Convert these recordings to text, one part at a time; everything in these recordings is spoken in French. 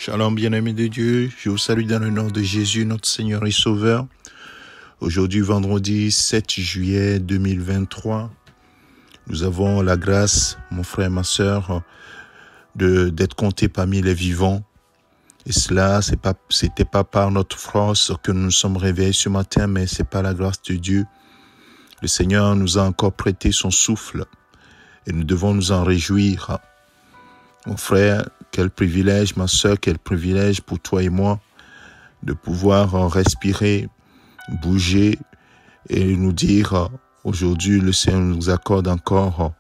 Shalom, bien-aimés de Dieu, je vous salue dans le nom de Jésus, notre Seigneur et Sauveur. Aujourd'hui, vendredi 7 juillet 2023, nous avons la grâce, mon frère et ma sœur, d'être comptés parmi les vivants. Et cela, c'était pas par notre force que nous nous sommes réveillés ce matin, mais c'est par la grâce de Dieu. Le Seigneur nous a encore prêté son souffle et nous devons nous en réjouir. Mon frère, quel privilège, ma sœur, quel privilège pour toi et moi de pouvoir respirer, bouger et nous dire aujourd'hui le Seigneur nous accorde encore,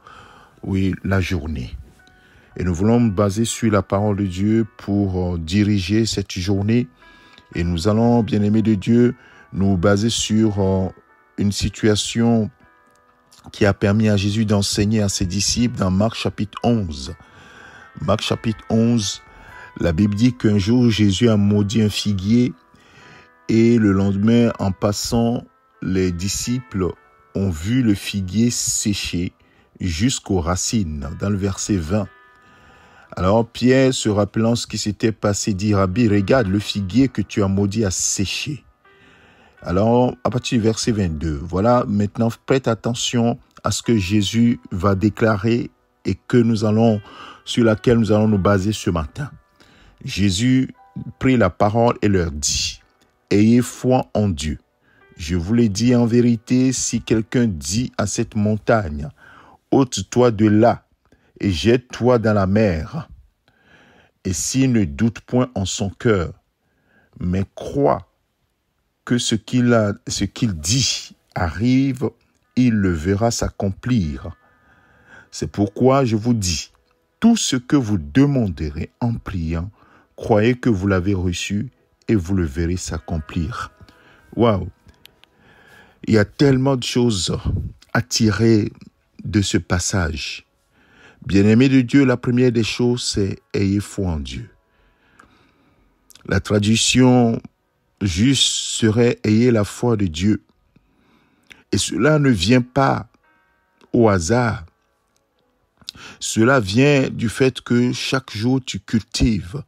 la journée. Et nous voulons nous baser sur la parole de Dieu pour diriger cette journée. Et nous allons, bien-aimés de Dieu, nous baser sur une situation qui a permis à Jésus d'enseigner à ses disciples dans Marc chapitre 11. Marc chapitre 11, la Bible dit qu'un jour Jésus a maudit un figuier et le lendemain, en passant, les disciples ont vu le figuier sécher jusqu'aux racines, dans le verset 20. Alors Pierre, se rappelant ce qui s'était passé, dit « Rabbi, regarde, le figuier que tu as maudit a séché. » Alors, à partir du verset 22, voilà, maintenant, prête attention à ce que Jésus va déclarer et sur laquelle nous allons nous baser ce matin. Jésus prit la parole et leur dit, « Ayez foi en Dieu. Je vous l'ai dit en vérité, si quelqu'un dit à cette montagne, « ôte-toi de là et jette-toi dans la mer. » Et s'il ne doute point en son cœur, mais croit que ce qu'il dit arrive, il le verra s'accomplir. C'est pourquoi je vous dis, tout ce que vous demanderez en priant, croyez que vous l'avez reçu et vous le verrez s'accomplir. Waouh! Il y a tellement de choses à tirer de ce passage. Bien-aimés de Dieu, la première des choses, c'est « ayez foi en Dieu ». La traduction juste serait « ayez la foi de Dieu ». Et cela ne vient pas au hasard. Cela vient du fait que chaque jour tu cultives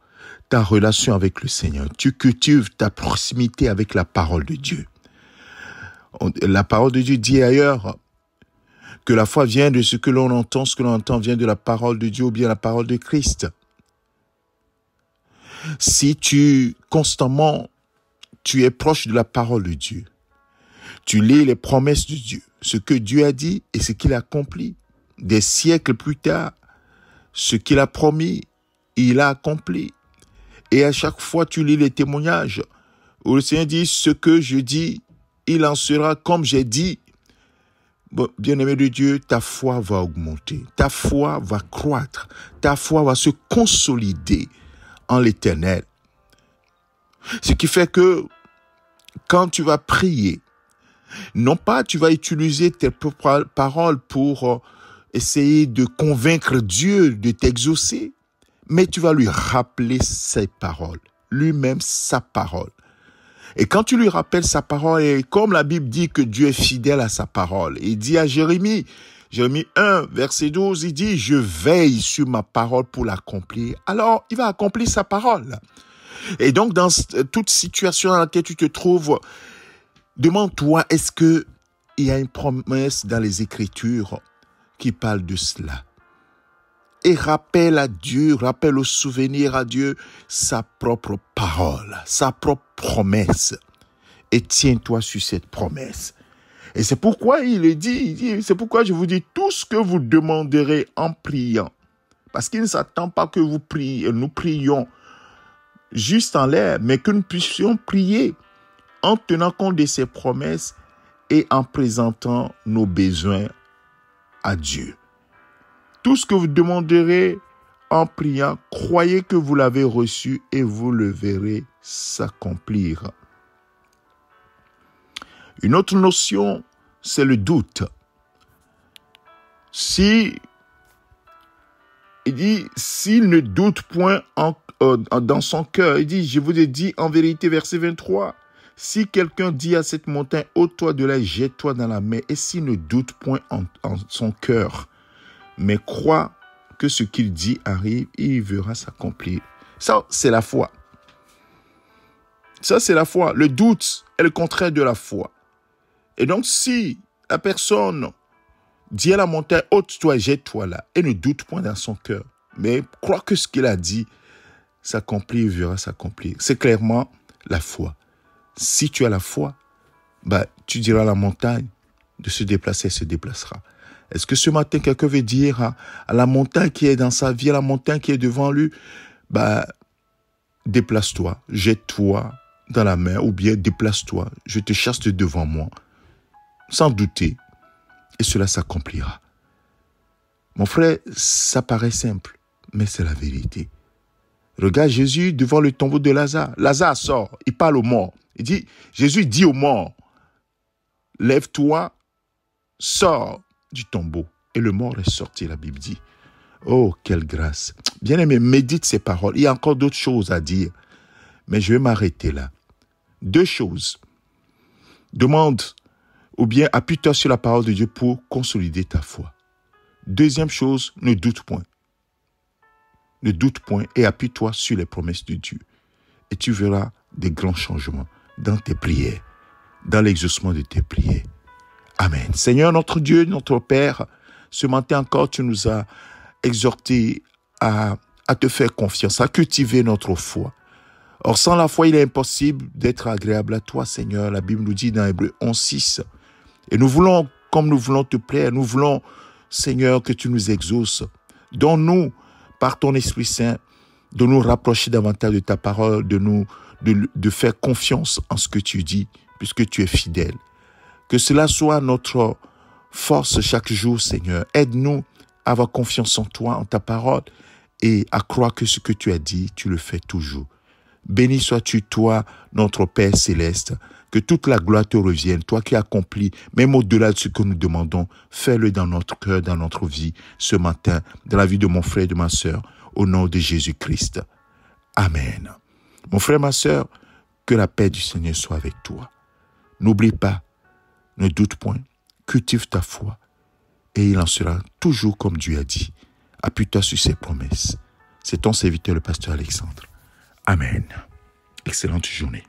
ta relation avec le Seigneur. Tu cultives ta proximité avec la parole de Dieu. La parole de Dieu dit ailleurs que la foi vient de ce que l'on entend vient de la parole de Dieu ou bien la parole de Christ. Si constamment tu es proche de la parole de Dieu, tu lis les promesses de Dieu, ce que Dieu a dit et ce qu'il a accompli. Des siècles plus tard, ce qu'il a promis, il a accompli. Et à chaque fois, tu lis les témoignages où le Seigneur dit, ce que je dis, il en sera comme j'ai dit. Bon, bien-aimé de Dieu, ta foi va augmenter, ta foi va croître, ta foi va se consolider en l'Éternel. Ce qui fait que quand tu vas prier, non pas tu vas utiliser tes propres paroles pour essayer de convaincre Dieu de t'exaucer, mais tu vas lui rappeler ses paroles, lui-même sa parole. Et quand tu lui rappelles sa parole, et comme la Bible dit que Dieu est fidèle à sa parole, il dit à Jérémie 1, verset 12, il dit « Je veille sur ma parole pour l'accomplir ». Alors, il va accomplir sa parole. Et donc, dans toute situation dans laquelle tu te trouves, demande-toi, est-ce qu'il y a une promesse dans les Écritures qui parle de cela? Et rappelle au souvenir à Dieu sa propre parole, sa propre promesse. Et tiens-toi sur cette promesse. Et c'est pourquoi c'est pourquoi je vous dis tout ce que vous demanderez en priant. Parce qu'il ne s'attend pas que nous prions juste en l'air, mais que nous puissions prier en tenant compte de ses promesses et en présentant nos besoins à Dieu. Tout ce que vous demanderez en priant, croyez que vous l'avez reçu et vous le verrez s'accomplir. Une autre notion, c'est le doute. Il dit, s'il ne doute point dans son cœur, il dit, je vous ai dit en vérité, verset 23, si quelqu'un dit à cette montagne, ôte-toi de là, jette-toi dans la mer, et s'il ne doute point en son cœur, mais croit que ce qu'il dit arrive, il verra s'accomplir. Ça, c'est la foi. Ça, c'est la foi. Le doute est le contraire de la foi. Et donc, si la personne dit à la montagne, ôte-toi, jette-toi là, et ne doute point dans son cœur, mais crois que ce qu'il a dit s'accomplit et verra s'accomplir. C'est clairement la foi. Si tu as la foi, tu diras à la montagne de se déplacer, elle se déplacera. Est-ce que ce matin, quelqu'un veut dire à la montagne qui est dans sa vie, à la montagne qui est devant lui, déplace-toi, jette-toi dans la mer, ou bien déplace-toi, je te chasse de devant moi, sans douter, et cela s'accomplira. Mon frère, ça paraît simple, mais c'est la vérité. Regarde Jésus devant le tombeau de Lazare. Lazare sort, il parle aux morts. Jésus dit aux morts, lève-toi, sors du tombeau. Et le mort est sorti, la Bible dit. Oh, quelle grâce. Bien-aimé, médite ces paroles. Il y a encore d'autres choses à dire, mais je vais m'arrêter là. 2 choses. Demande, ou bien appuie-toi sur la parole de Dieu pour consolider ta foi. 2e chose, ne doute point. Ne doute point et appuie-toi sur les promesses de Dieu. Et tu verras des grands changements dans tes prières, dans l'exaucement de tes prières. Amen. Seigneur, notre Dieu, notre Père, ce matin encore, tu nous as exhortés à te faire confiance, à cultiver notre foi. Or, sans la foi, il est impossible d'être agréable à toi, Seigneur. La Bible nous dit dans Hébreux 11:6. Et nous voulons, comme nous voulons te plaire, nous voulons, Seigneur, que tu nous exauces. Donne-nous, par ton Esprit Saint, de nous rapprocher davantage de ta parole, de faire confiance en ce que tu dis, puisque tu es fidèle. Que cela soit notre force chaque jour, Seigneur. Aide-nous à avoir confiance en toi, en ta parole, et à croire que ce que tu as dit, tu le fais toujours. Béni sois-tu, toi, notre Père céleste, que toute la gloire te revienne, toi qui accomplis, même au-delà de ce que nous demandons, fais-le dans notre cœur, dans notre vie, ce matin, dans la vie de mon frère et de ma sœur, au nom de Jésus-Christ. Amen. Mon frère, ma sœur, que la paix du Seigneur soit avec toi. N'oublie pas, ne doute point, cultive ta foi, et il en sera toujours comme Dieu a dit. Appuie-toi sur ses promesses. C'est ton serviteur, le pasteur Alexandre. Amen. Excellente journée.